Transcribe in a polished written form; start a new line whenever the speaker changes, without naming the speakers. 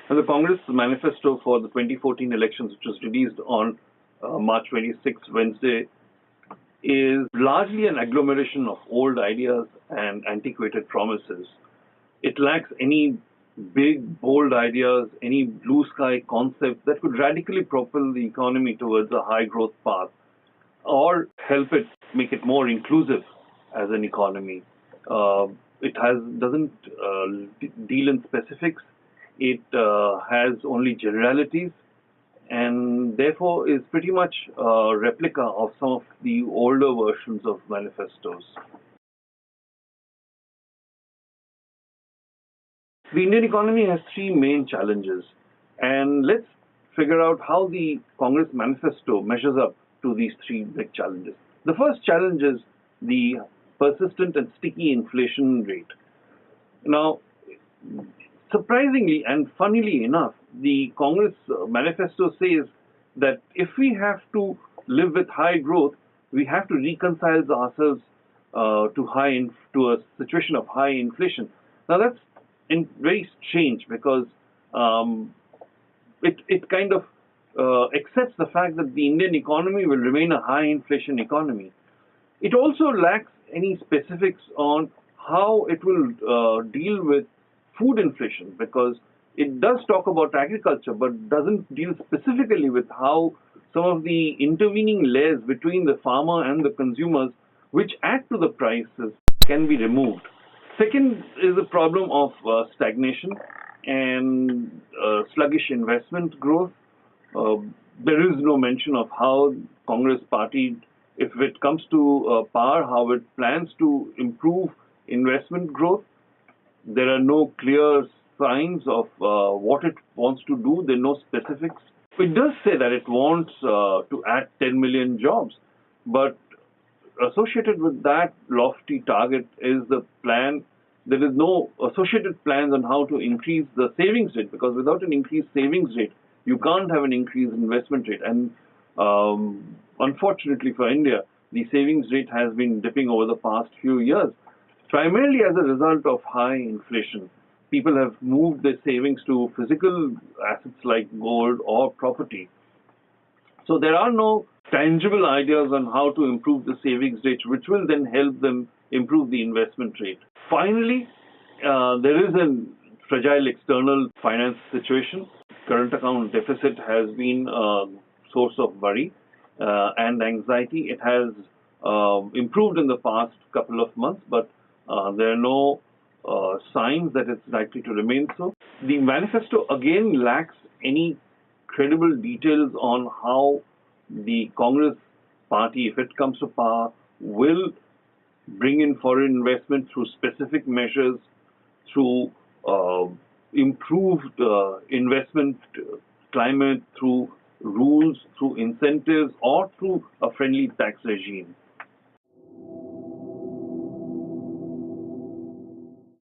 And the Congress manifesto for the 2014 elections, which was released on March 26th, Wednesday, is largely an agglomeration of old ideas and antiquated promises. It lacks any big, bold ideas, any blue sky concept that could radically propel the economy towards a high growth path or help it make it more inclusive as an economy. It doesn't deal in specifics. It has only generalities, and therefore is pretty much a replica of some of the older versions of manifestos. The Indian economy has three main challenges, and let's figure out how the Congress manifesto measures up to these three big challenges. The first challenge is the persistent and sticky inflation rate. Now, surprisingly and funnily enough, the Congress manifesto says that if we have to live with high growth, we have to reconcile ourselves to a situation of high inflation. Now that's very strange because it kind of accepts the fact that the Indian economy will remain a high inflation economy. It also lacks any specifics on how it will deal with food inflation, because it does talk about agriculture but doesn't deal specifically with how some of the intervening layers between the farmer and the consumers which add to the prices can be removed. Second is the problem of stagnation and sluggish investment growth. There is no mention of how Congress party, if it comes to power, how it plans to improve investment growth. There are no clear signs of what it wants to do. There are no specifics. It does say that it wants to add 10 million jobs, but associated with that lofty target is the plan. There is no associated plans on how to increase the savings rate, because without an increased savings rate, you can't have an increased investment rate. And unfortunately for India, the savings rate has been dipping over the past few years, primarily as a result of high inflation. People have moved their savings to physical assets like gold or property. So there are no tangible ideas on how to improve the savings rate, which will then help them improve the investment rate. Finally, there is a fragile external finance situation. Current account deficit has been a source of worry and anxiety. It has improved in the past couple of months, but there are no signs that it's likely to remain so. The manifesto again lacks any credible details on how the Congress party, if it comes to power, will bring in foreign investment through specific measures, through improved investment climate, through rules, through incentives, or through a friendly tax regime.